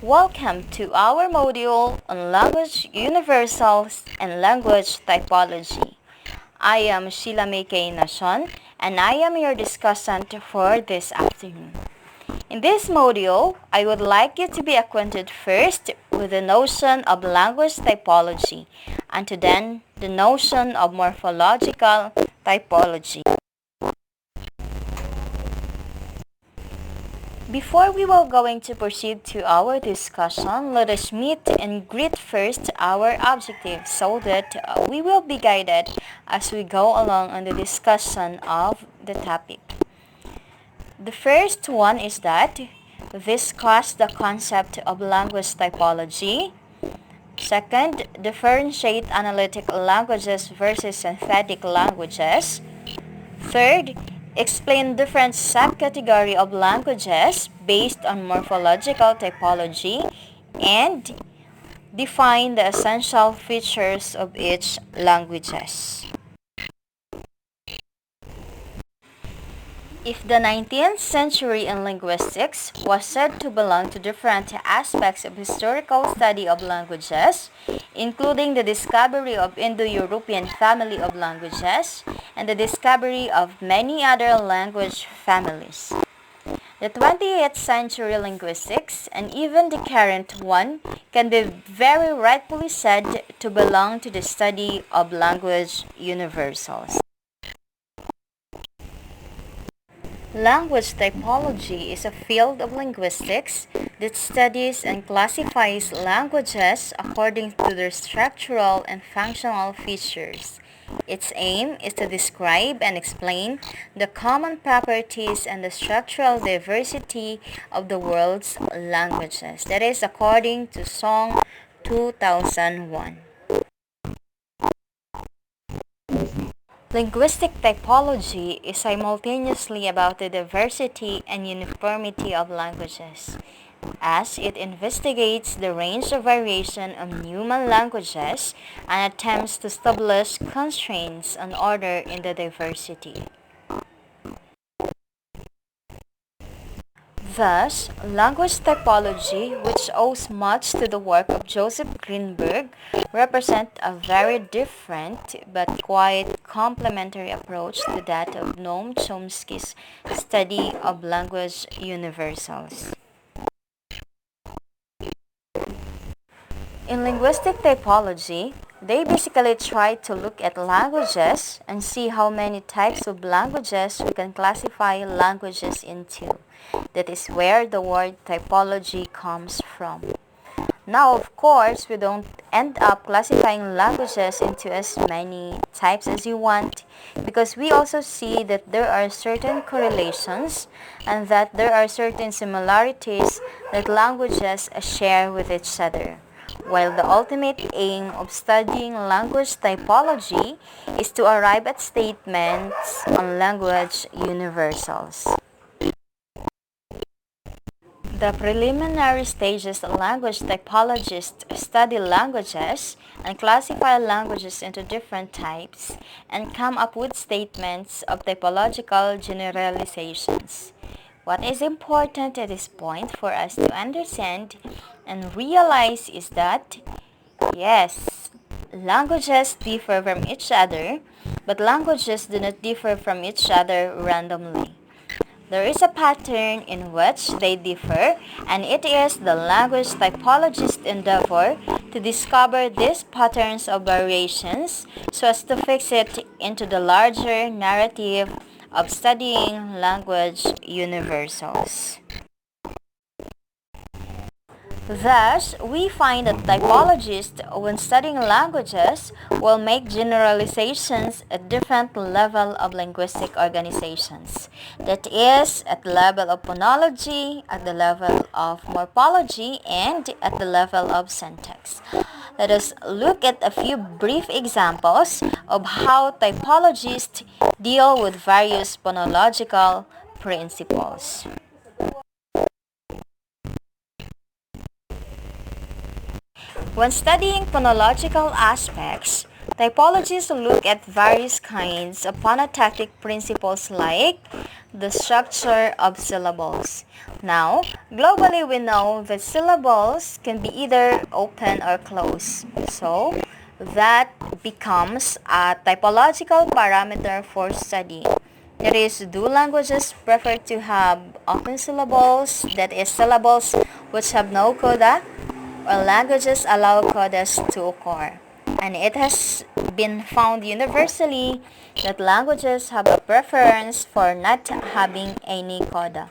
Welcome to our module on language universals and language typology. I am Sheila May Nashon, and I am your discussant for this afternoon. In this module, I would like you to be acquainted first with the notion of language typology, and to then the notion of morphological typology. Before we were going to proceed to our discussion, let us meet and greet first our objectives so that we will be guided as we go along on the discussion of the topic. The first one is that discuss the concept of language typology. Second, differentiate analytic languages versus synthetic languages. Third, explain different subcategory of languages based on morphological typology, and define the essential features of each languages. If the 19th century in linguistics was said to belong to different aspects of historical study of languages, including the discovery of Indo-European family of languages and the discovery of many other language families, the 20th century linguistics, and even the current one, can be very rightfully said to belong to the study of language universals. Language typology is a field of linguistics that studies and classifies languages according to their structural and functional features. Its aim is to describe and explain the common properties and the structural diversity of the world's languages. That is according to Song 2001. Linguistic typology is simultaneously about the diversity and uniformity of languages, as it investigates the range of variation of human languages and attempts to establish constraints on order in the diversity. Thus, language typology, which owes much to the work of Joseph Greenberg, represents a very different but quite complementary approach to that of Noam Chomsky's study of language universals. In linguistic typology, they basically try to look at languages and see how many types of languages we can classify languages into. That is where the word typology comes from. Now, of course, we don't end up classifying languages into as many types as you want, because we also see that there are certain correlations and that there are certain similarities that languages share with each other. While the ultimate aim of studying language typology is to arrive at statements on language universals. The preliminary stages of language typologists study languages and classify languages into different types and come up with statements of typological generalizations. What is important at this point for us to understand and realize is that, yes, languages differ from each other, but languages do not differ from each other randomly. There is a pattern in which they differ, and it is the language typologist's endeavor to discover these patterns of variations so as to fix it into the larger narrative of studying language universals. Thus, we find that typologists, when studying languages, will make generalizations at different level of linguistic organizations. That is, at the level of phonology, at the level of morphology, and at the level of syntax. Let us look at a few brief examples of how typologists deal with various phonological principles. When studying phonological aspects, typologists look at various kinds of phonotactic principles like the structure of syllables. Now, globally we know that syllables can be either open or closed. So, that becomes a typological parameter for study. That is, do languages prefer to have open syllables, that is, syllables which have no coda, or languages allow codas to occur? And it has been found universally that languages have a preference for not having any coda.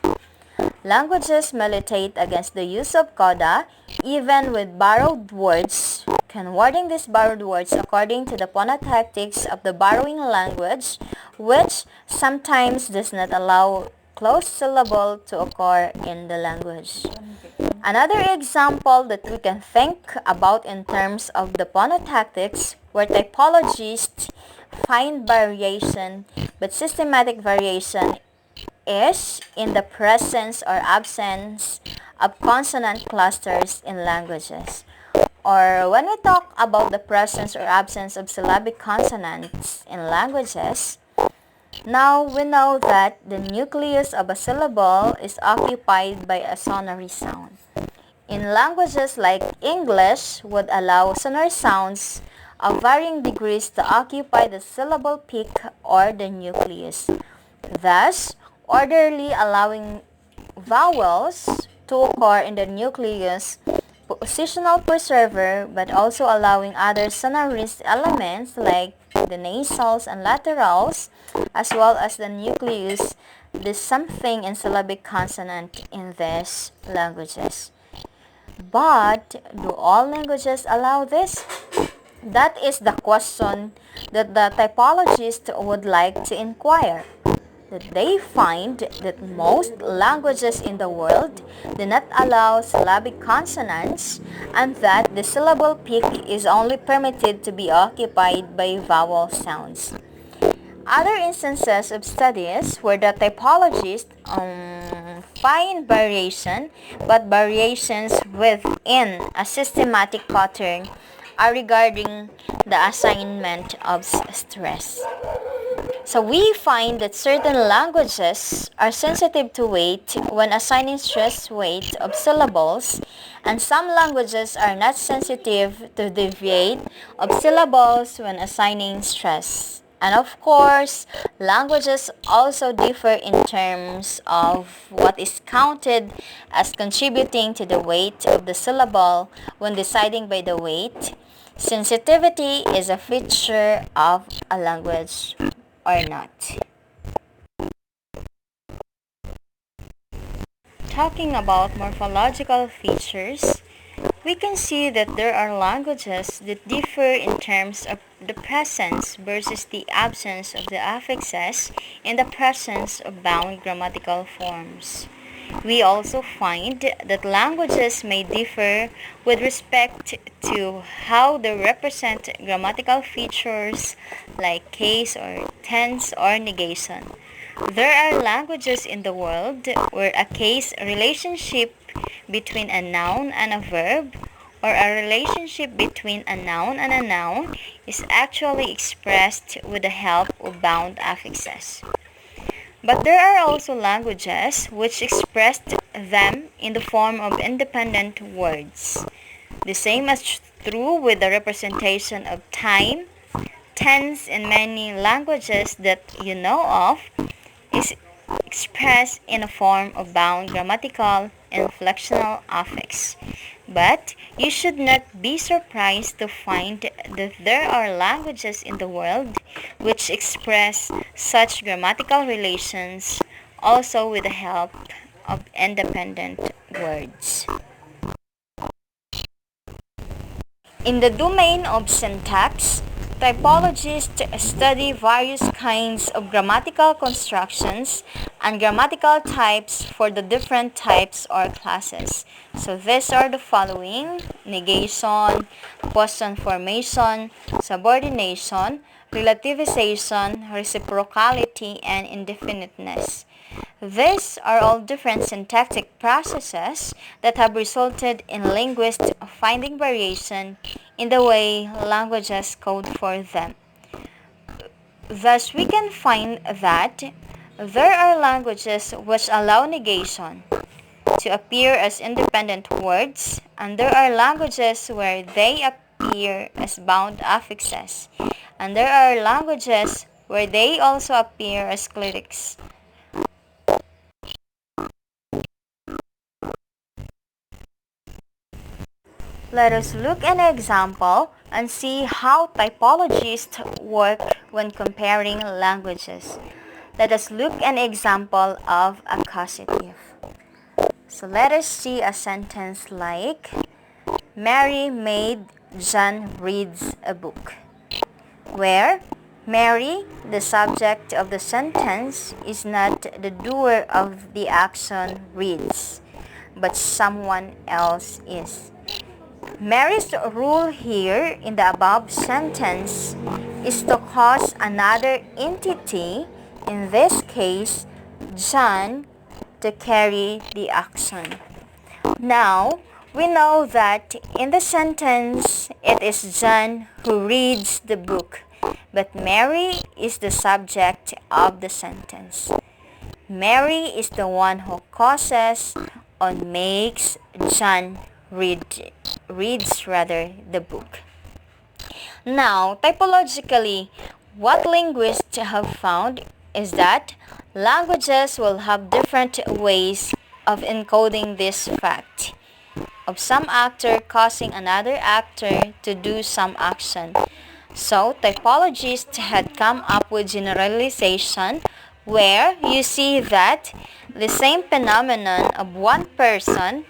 Languages militate against the use of coda, even with borrowed words, converting these borrowed words according to the phonotactics of the borrowing language, which sometimes does not allow closed syllable to occur in the language. Another example that we can think about in terms of the phonotactics, where typologists find variation but systematic variation, is in the presence or absence of consonant clusters in languages. Or when we talk about the presence or absence of syllabic consonants in languages, now we know that the nucleus of a syllable is occupied by a sonary sound. In languages like English would allow sonary sounds of varying degrees to occupy the syllable peak or the nucleus, thus orderly allowing vowels to occur in the nucleus, positional preserver, but also allowing other sonorist elements like the nasals and laterals, as well as the nucleus, the something in syllabic consonant in these languages. But do all languages allow this? That is the question that the typologist would like to inquire. That they find that most languages in the world do not allow syllabic consonants, and that the syllable peak is only permitted to be occupied by vowel sounds. Other instances of studies where the typologists find variation, but variations within a systematic pattern are regarding the assignment of stress. So we find that certain languages are sensitive to weight when assigning stress weight of syllables, and some languages are not sensitive to the weight of syllables when assigning stress. And of course, languages also differ in terms of what is counted as contributing to the weight of the syllable when deciding by the weight. Sensitivity is a feature of a language or not. Talking about morphological features, we can see that there are languages that differ in terms of the presence versus the absence of the affixes in the presence of bound grammatical forms. We also find that languages may differ with respect to how they represent grammatical features like case or tense or negation. There are languages in the world where a case relationship between a noun and a verb, or a relationship between a noun and a noun, is actually expressed with the help of bound affixes. But there are also languages which express them in the form of independent words. The same is true with the representation of time. Tense in many languages that you know of is expressed in a form of bound grammatical inflectional affix. But you should not be surprised to find that there are languages in the world which express such grammatical relations also with the help of independent words. In the domain of syntax, typologists study various kinds of grammatical constructions and grammatical types for the different types or classes. So these are the following: negation, question formation, subordination, relativization, reciprocality, and indefiniteness. These are all different syntactic processes that have resulted in linguists finding variation in the way languages code for them. Thus, we can find that There are languages which allow negation to appear as independent words, and there are languages where they appear as bound affixes, and there are languages where they also appear as clitics. Let us look at an example and see how typologists work when comparing languages. Let us look at an example of accusative. So let us see a sentence like, Mary made John reads a book, where Mary, the subject of the sentence, is not the doer of the action reads, but someone else is. Mary's role here in the above sentence is to cause another entity, in this case, John, to carry the action. Now, we know that in the sentence, it is John who reads the book, but Mary is the subject of the sentence. Mary is the one who causes or makes John reads the book. Now, typologically, what linguists have found is that languages will have different ways of encoding this fact of some actor causing another actor to do some action. So, typologists had come up with generalization where you see that the same phenomenon of one person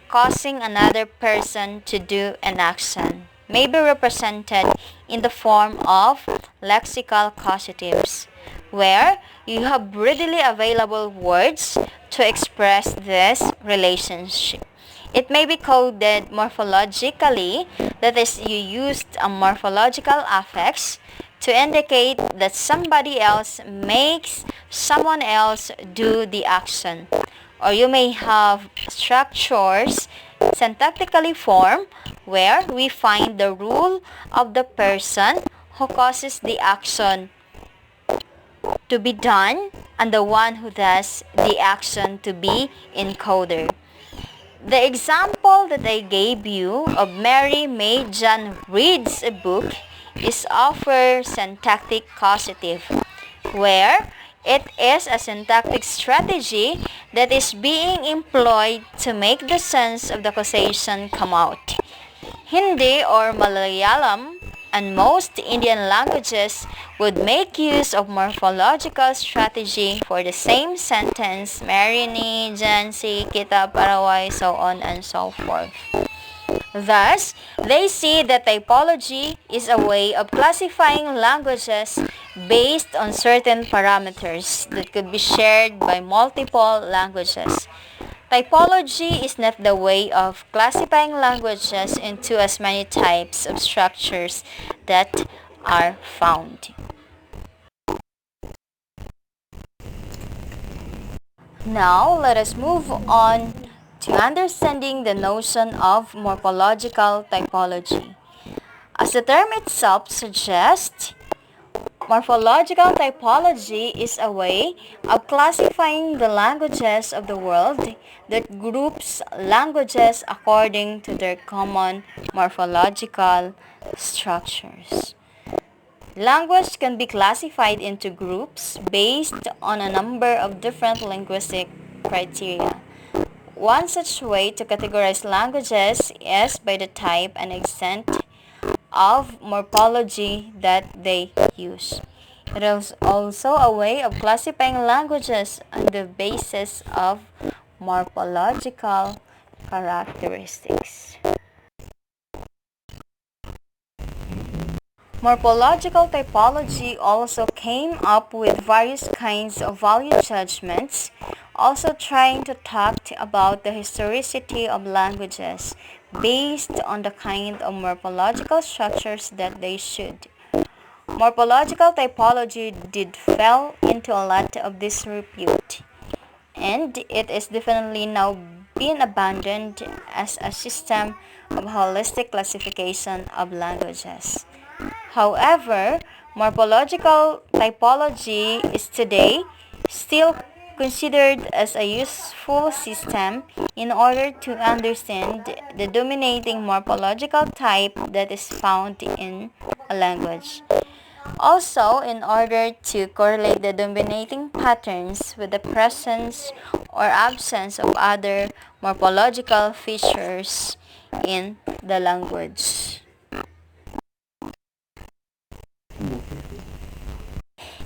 causing another person to do an action may be represented in the form of lexical causatives, where you have readily available words to express this relationship. It may be coded morphologically, that is, you used a morphological affix to indicate that somebody else makes someone else do the action. Or you may have structures syntactically formed where we find the rule of the person who causes the action to be done and the one who does the action to be encoded. The example that I gave you of Mary made John reads a book is offer syntactic causative, where it is a syntactic strategy that is being employed to make the sense of the causation come out. Hindi or Malayalam and most Indian languages would make use of morphological strategy for the same sentence, Mary ni John si kita paraway, so on and so forth. Thus, they see that typology is a way of classifying languages based on certain parameters that could be shared by multiple languages. Typology is not the way of classifying languages into as many types of structures that are found. Now, let us move on to understanding the notion of morphological typology. As the term itself suggests, morphological typology is a way of classifying the languages of the world that groups languages according to their common morphological structures. Language can be classified into groups based on a number of different linguistic criteria. One such way to categorize languages is by the type and extent of morphology that they use. It is also a way of classifying languages on the basis of morphological characteristics. Morphological typology also came up with various kinds of value judgments, also trying to talk about the historicity of languages based on the kind of morphological structures that they should. Morphological typology did fall into a lot of disrepute, and it is definitely now being abandoned as a system of holistic classification of languages. However, morphological typology is today still considered as a useful system in order to understand the dominating morphological type that is found in a language. Also, in order to correlate the dominating patterns with the presence or absence of other morphological features in the language.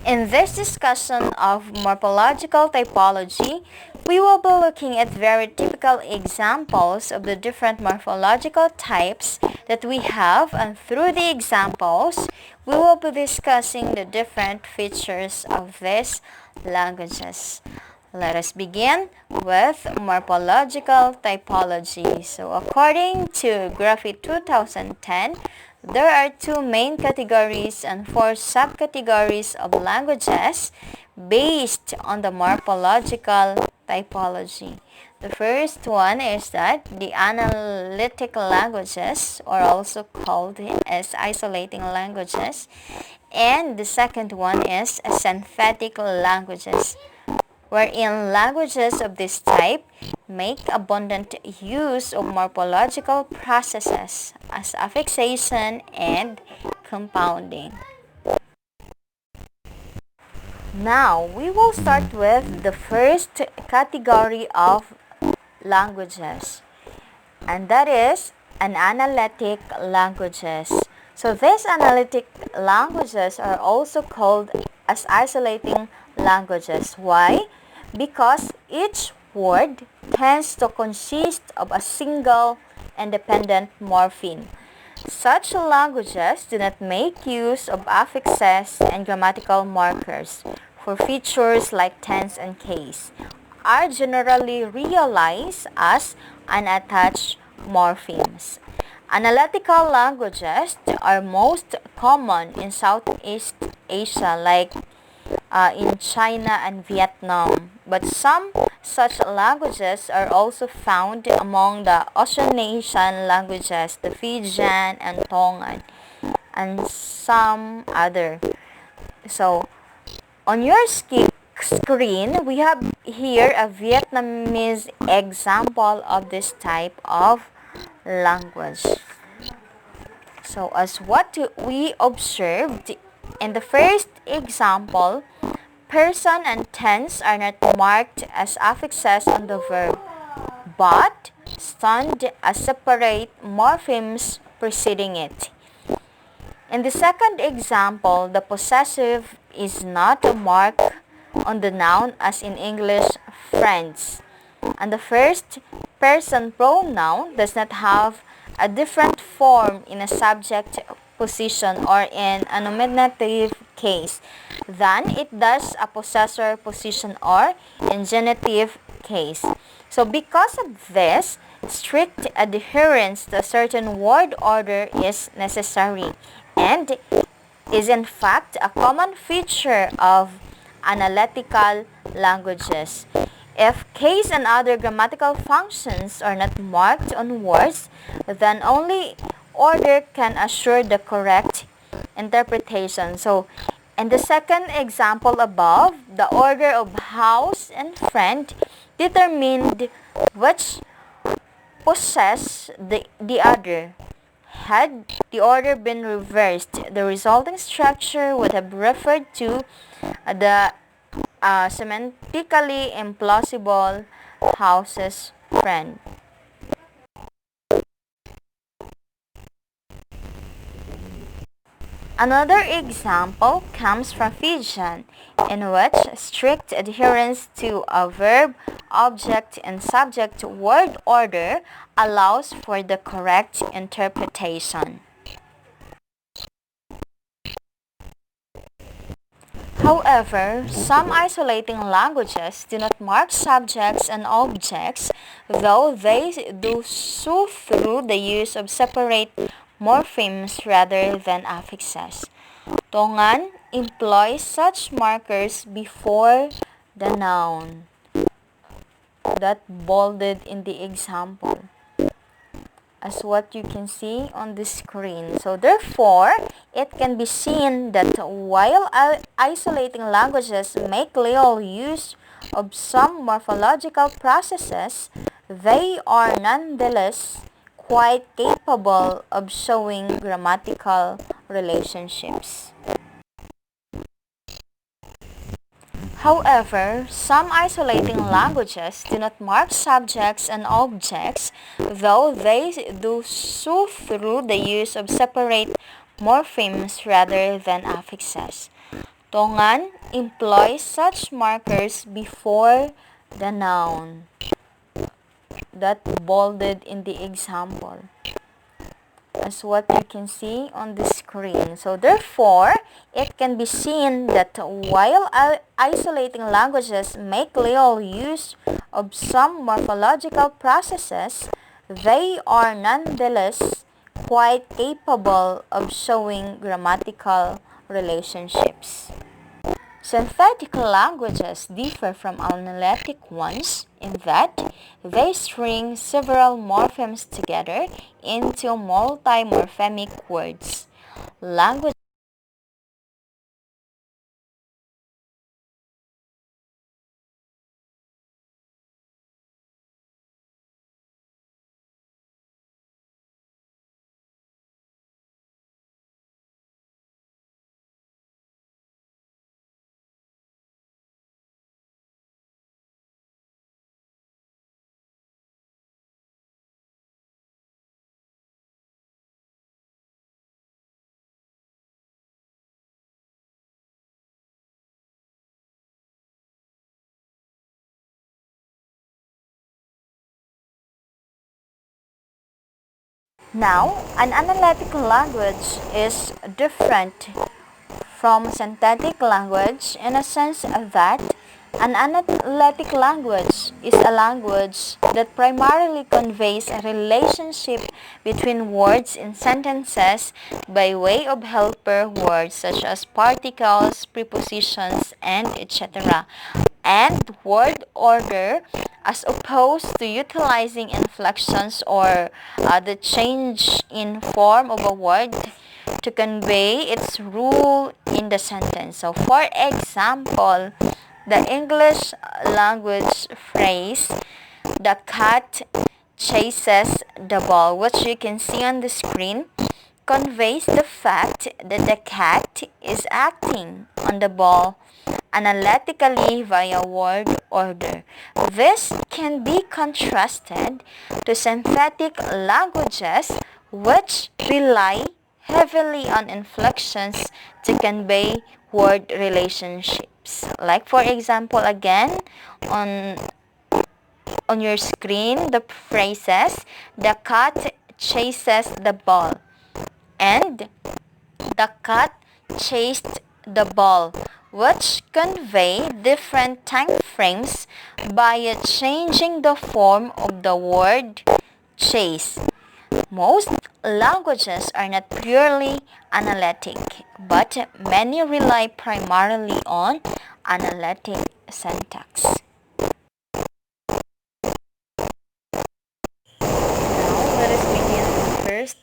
In this discussion of morphological typology, we will be looking at very typical examples of the different morphological types that we have, and through the examples, we will be discussing the different features of these languages. Let us begin with morphological typology. So according to Graphy 2010, there are two main categories and four subcategories of languages based on the morphological typology. The first one is that the analytic languages, or also called as isolating languages, and the second one is synthetic languages, wherein languages of this type make abundant use of morphological processes as affixation and compounding. Now, we will start with the first category of languages, and that is an analytic languages. So these analytic languages are also called as isolating languages. Why? Because each word tends to consist of a single independent morpheme. Such languages do not make use of affixes and grammatical markers for features like tense and case, are generally realized as unattached morphemes. Analytical languages are most common in Southeast Asia, like in China and Vietnam, but some such languages are also found among the Oceanasian languages, the Fijian and Tongan, and some other. So, on your screen, we have here a Vietnamese example of this type of language. So, as what we observed in the first example, person and tense are not marked as affixes on the verb, but stand as separate morphemes preceding it. In the second example, the possessive is not marked on the noun as in English friends, and the first person pronoun does not have a different form in a subject position or in a nominative case than it does a possessor position or in genitive case. So because of this, strict adherence to a certain word order is necessary and is in fact a common feature of analytical languages. If case and other grammatical functions are not marked on words, then only order can assure the correct interpretation. So, in the second example above, the order of house and friend determined which possess the other. Had the order been reversed, the resulting structure would have referred to the semantically implausible house's friend. Another example comes from Fijian, in which strict adherence to a verb, object, and subject word order allows for the correct interpretation. However, some isolating languages do not mark subjects and objects, though they do so through the use of separate morphemes rather than affixes. Tongan employs such markers before the noun, that bolded in the example. as what you can see on the screen. So therefore, it can be seen that while isolating languages make little use of some morphological processes, they are nonetheless quite capable of showing grammatical relationships. However, some isolating languages do not mark subjects and objects, though they do so through the use of separate morphemes rather than affixes. Tongan employs such markers before the noun, that bolded in the example, as what you can see on the screen. So therefore, it can be seen that while isolating languages make little use of some morphological processes, they are nonetheless quite capable of showing grammatical relationships. Synthetic languages differ from analytic ones in that they string several morphemes together into multimorphemic words. Language Now, an analytic language is different from synthetic language in a sense that an analytic language is a language that primarily conveys a relationship between words in sentences by way of helper words such as particles, prepositions, and etc. And word order, as opposed to utilizing inflections or the change in form of a word to convey its rule in the sentence. So, for example, the English language phrase, the cat chases the ball, which you can see on the screen, conveys the fact that the cat is acting on the ball analytically via word order. This can be contrasted to synthetic languages which rely heavily on inflections to convey word relationships. Like for example, again, on your screen, the phrases, the cat chases the ball and the cat chased the ball, which convey different time frames by changing the form of the word chase. Most languages are not purely analytic, but many rely primarily on analytic syntax. Now, let us begin with the first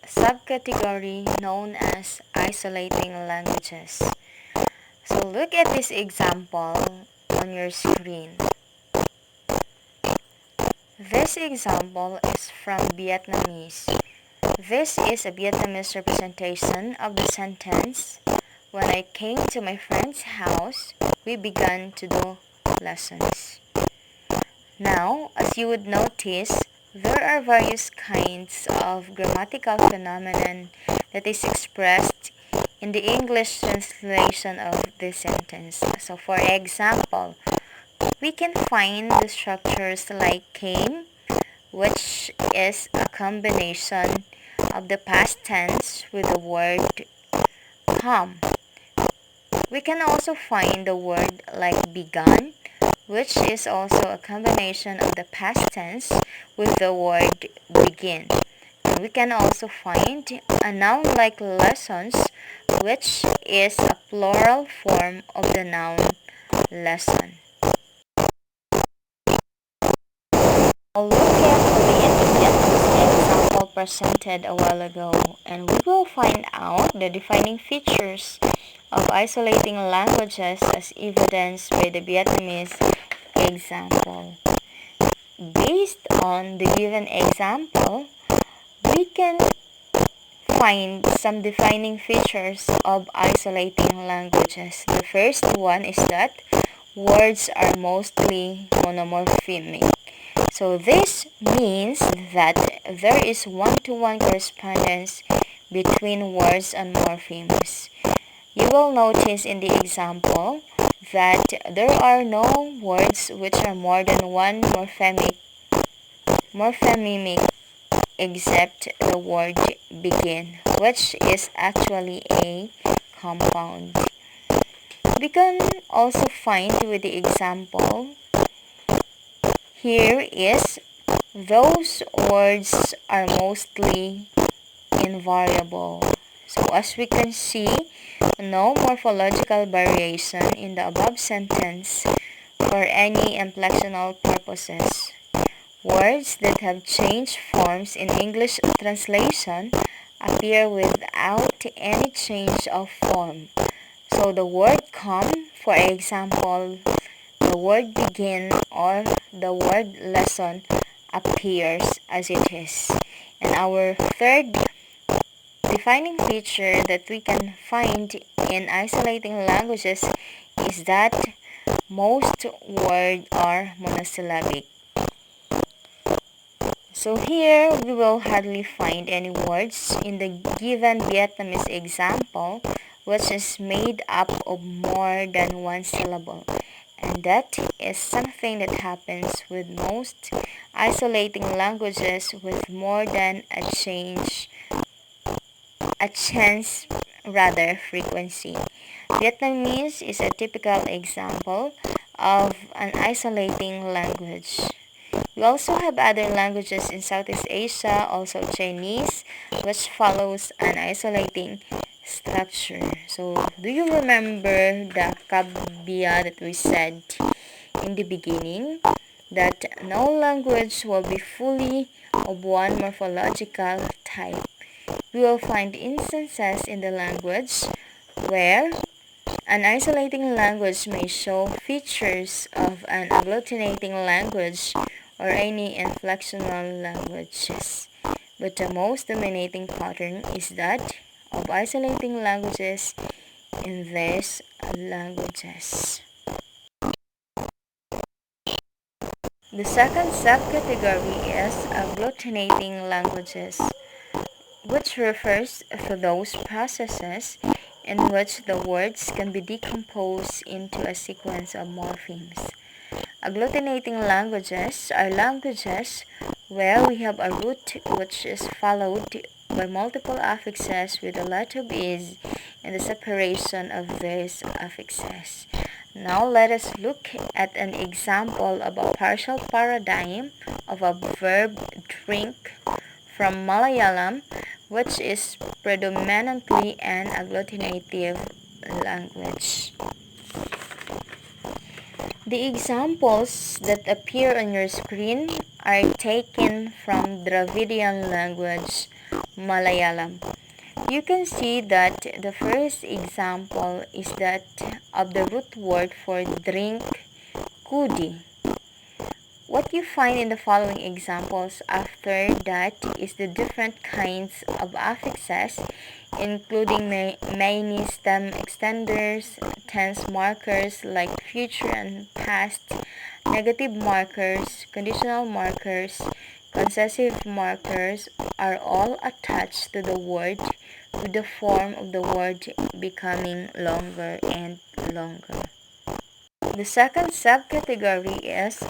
subcategory known as isolating languages. So look at this example on your screen. This example is from Vietnamese. This is a Vietnamese representation of the sentence, "When I came to my friend's house, we began to do lessons." Now, as you would notice, there are various kinds of grammatical phenomenon that is expressed in the English translation of this sentence. So, for example, we can find the structures like came, which is a combination of the past tense with the word come. We can also find the word like begun, which is also a combination of the past tense with the word begin. And we can also find a noun like lessons, which is a plural form of the noun lesson. Look at the Vietnamese example presented a while ago, and we will find out the defining features of isolating languages as evidenced by the Vietnamese example. Based on the given example, we can find some defining features of isolating languages. The first one is that words are mostly monomorphemic. So this means that there is one-to-one correspondence between words and morphemes. You will notice in the example that there are no words which are more than one morphemic except the word begin, which is actually a compound. We can also find with the example here is those words are mostly invariable. So as we can see, no morphological variation in the above sentence for any inflectional purposes. Words that have changed forms in English translation appear without any change of form. So the word come, for example, the word begin or the word lesson appears as it is. And our third defining feature that we can find in isolating languages is that most words are monosyllabic. So here we will hardly find any words in the given Vietnamese example which is made up of more than one syllable. And that is something that happens with most isolating languages with more than a chance frequency. Vietnamese is a typical example of an isolating language. We also have other languages in Southeast Asia, also Chinese, which follows an isolating structure. So, do you remember the caveat that we said in the beginning? That no language will be fully of one morphological type. We will find instances in the language where an isolating language may show features of an agglutinating language or any inflectional languages. But the most dominating pattern is that of isolating languages in these languages. The second subcategory is agglutinating languages, which refers to those processes in which the words can be decomposed into a sequence of morphemes. Agglutinating languages are languages where we have a root which is followed by multiple affixes with a lot of ease in the separation of these affixes. Now let us look at an example of a partial paradigm of a verb drink from Malayalam, which is predominantly an agglutinative language. The examples that appear on your screen are taken from Dravidian language, Malayalam. You can see that the first example is that of the root word for drink, kudi. What you find in the following examples after that is the different kinds of affixes, including many stem extenders, tense markers like future and past, negative markers, conditional markers, concessive markers are all attached to the word with the form of the word becoming longer and longer. The second subcategory is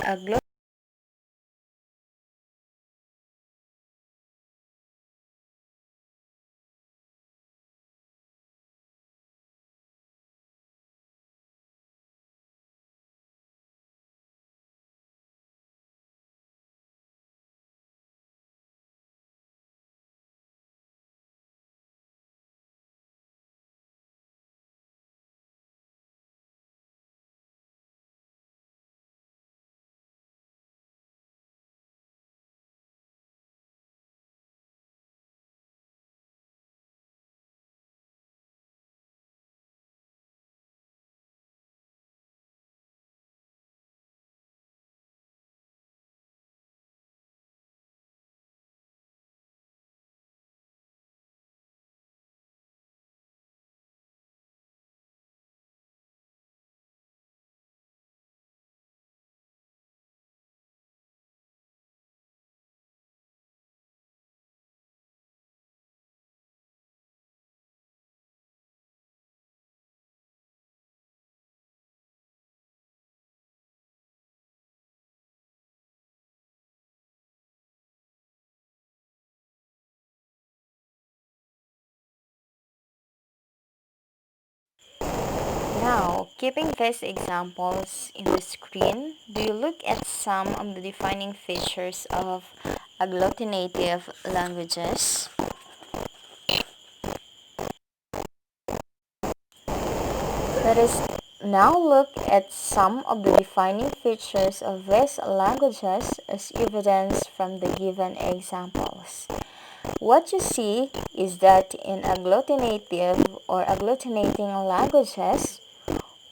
Now, keeping these examples in the screen, do you look at some of the defining features of agglutinative languages? Let us now look at some of the defining features of these languages as evidence from the given examples. What you see is that in agglutinative or agglutinating languages,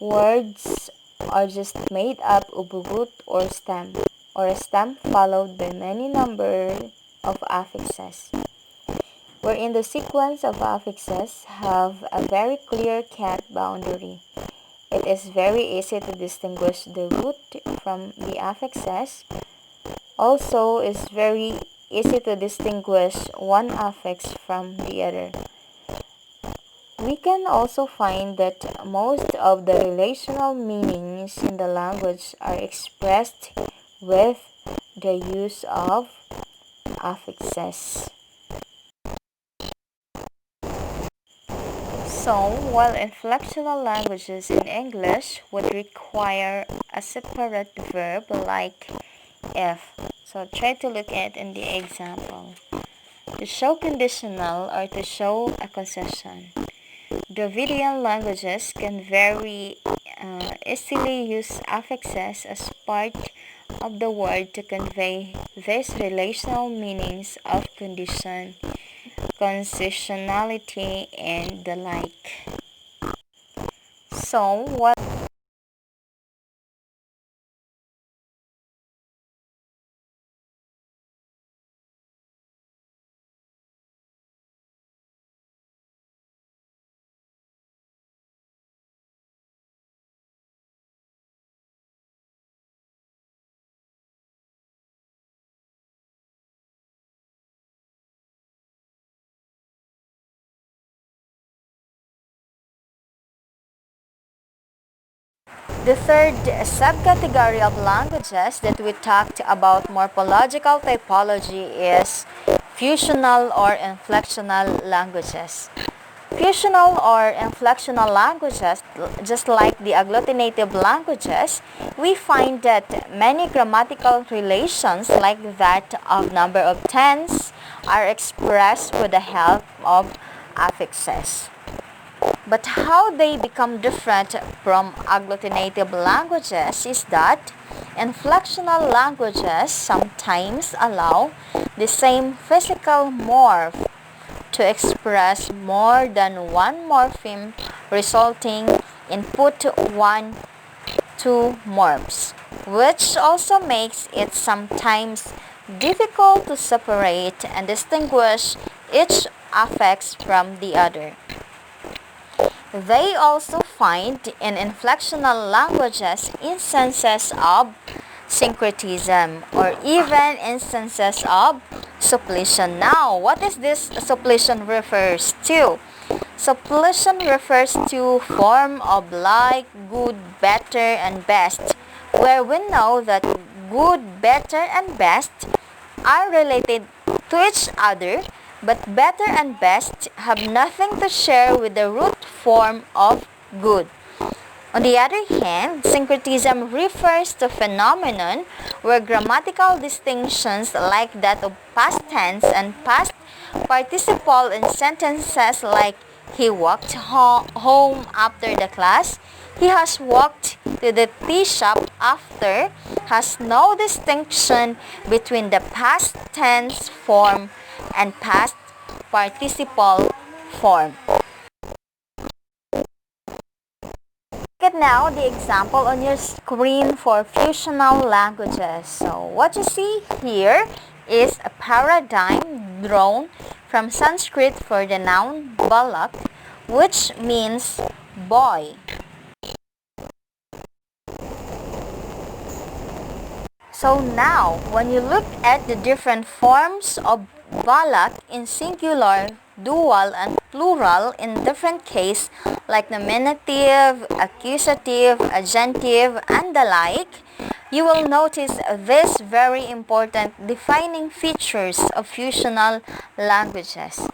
words are just made up of a root or a stem followed by many number of affixes, wherein the sequence of affixes have a very clear-cut boundary. It is very easy to distinguish the root from the affixes. Also, it's very easy to distinguish one affix from the other. We can also find that most of the relational meanings in the language are expressed with the use of affixes. So, while inflectional languages in English would require a separate verb like if, so try to look at in the example. To show conditional or to show a concession. Dravidian languages can very easily use affixes as part of the word to convey these relational meanings of condition, concessionality, and the like. So, what the third subcategory of languages that we talked about morphological typology is fusional or inflectional languages. Fusional or inflectional languages, just like the agglutinative languages, we find that many grammatical relations like that of number of tense are expressed with the help of affixes. But how they become different from agglutinative languages is that inflectional languages sometimes allow the same physical morph to express more than one morpheme, resulting in put one, two morphs, which also makes it sometimes difficult to separate and distinguish each affix from the other. They also find in inflectional languages instances of syncretism or even instances of suppletion. Now, what is this suppletion refers to? Suppletion refers to form of like, good, better, and best, where we know that good, better, and best are related to each other, but better and best have nothing to share with the root form of good. On the other hand, syncretism refers to phenomenon where grammatical distinctions like that of past tense and past participle in sentences like he walked home after the class, he has walked to the tea shop after, has no distinction between the past tense form and past participle form. Look at now the example on your screen for fusional languages. So what you see here is a paradigm drawn from Sanskrit for the noun balak, which means boy. So now, when you look at the different forms of balak in singular, dual, and plural in different cases like nominative, accusative, agentive, and the like, you will notice these very important defining features of fusional languages.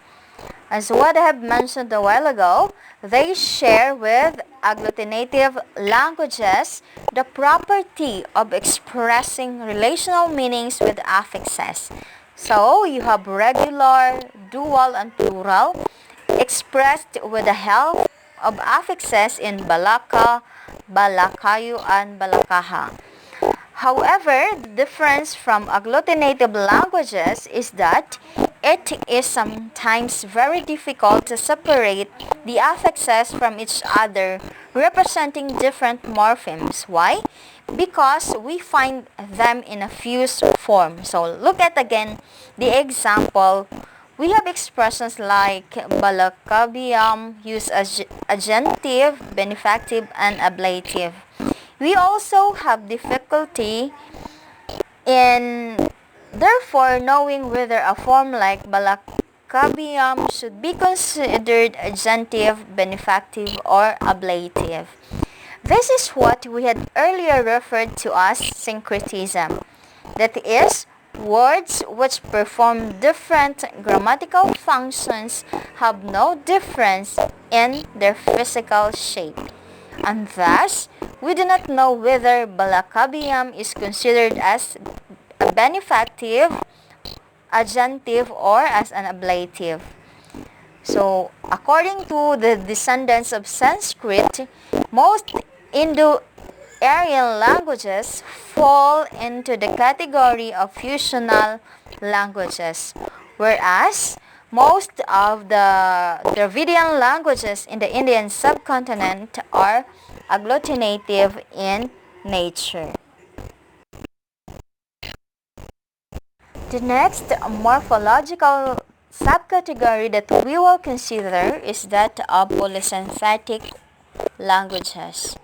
As what I have mentioned a while ago, They share with agglutinative languages the property of expressing relational meanings with affixes. So, you have regular, dual, and plural expressed with the help of affixes in balaka, balakayu, and balakaha. However, the difference from agglutinative languages is that it is sometimes very difficult to separate the affixes from each other, representing different morphemes. Why? Because we find them in a fused form. So look at again the example. We have expressions like balakabiam used as agentive, benefactive, and ablative. We also have difficulty in therefore knowing whether a form like balakabiam should be considered agentive, benefactive, or ablative. This is what we had earlier referred to as syncretism. That is, words which perform different grammatical functions have no difference in their physical shape. And thus, we do not know whether balakabiam is considered as a benefactive, agentive, or as an ablative. So, according to the descendants of Sanskrit, most Indo-Aryan languages fall into the category of fusional languages, whereas most of the Dravidian languages in the Indian subcontinent are agglutinative in nature. The next morphological subcategory that we will consider is that of polysynthetic languages.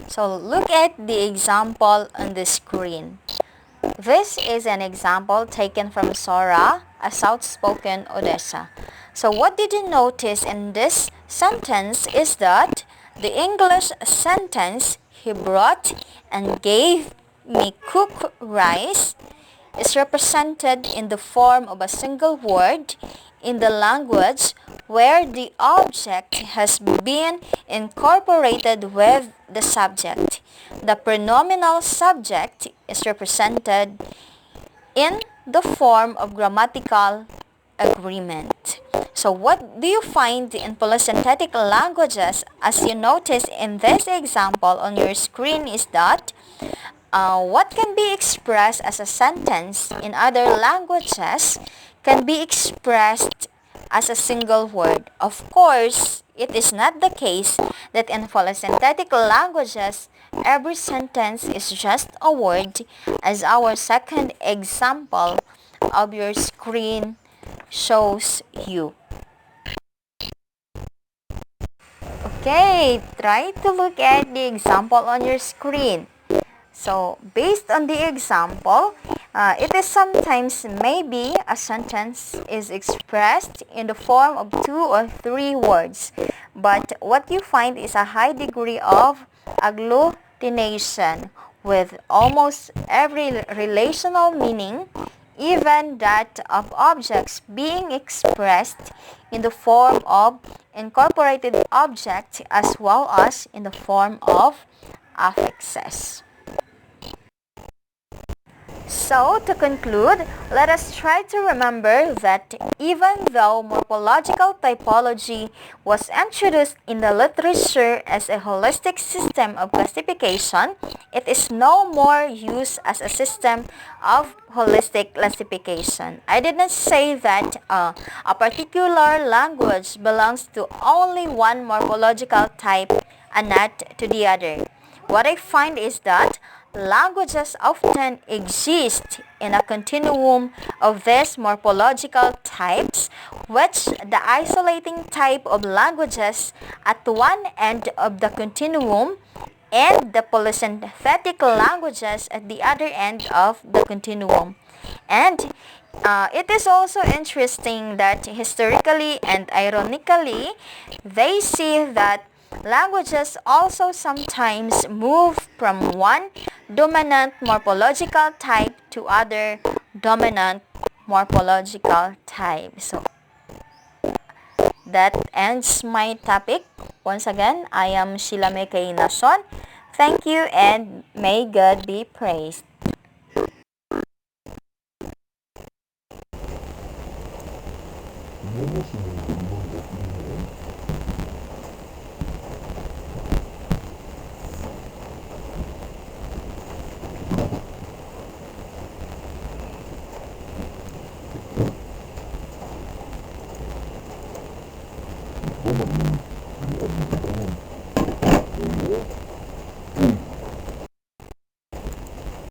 So look at the example on the screen. This is an example taken from Sora, a South-spoken Odessa. So what did you notice in this sentence is that the English sentence, "He brought and gave me cooked rice," is represented in the form of a single word in the language where the object has been incorporated with the subject. The pronominal subject is represented in the form of grammatical agreement. So what do you find in polysynthetic languages? As you notice in this example on your screen is that what can be expressed as a sentence in other languages can be expressed as a single word. Of course, it is not the case that in polysynthetic languages, every sentence is just a word, as our second example of your screen shows you. Okay, try to look at the example on your screen. So, based on the example, it is sometimes maybe a sentence is expressed in the form of 2 or 3 words. But what you find is a high degree of agglutination with almost every relational meaning, even that of objects being expressed in the form of incorporated object as well as in the form of affixes. So, to conclude, let us try to remember that even though morphological typology was introduced in the literature as a holistic system of classification, it is no more used as a system of holistic classification. I did not say that a particular language belongs to only one morphological type and not to the other. What I find is that languages often exist in a continuum of these morphological types, which the isolating type of languages at one end of the continuum and the polysynthetic languages at the other end of the continuum. And it is also interesting that historically and ironically, they see that languages also sometimes move from one dominant morphological type to other dominant morphological type. So that ends my topic Once again, I am Sheila May Nason. Thank you and may God be praised.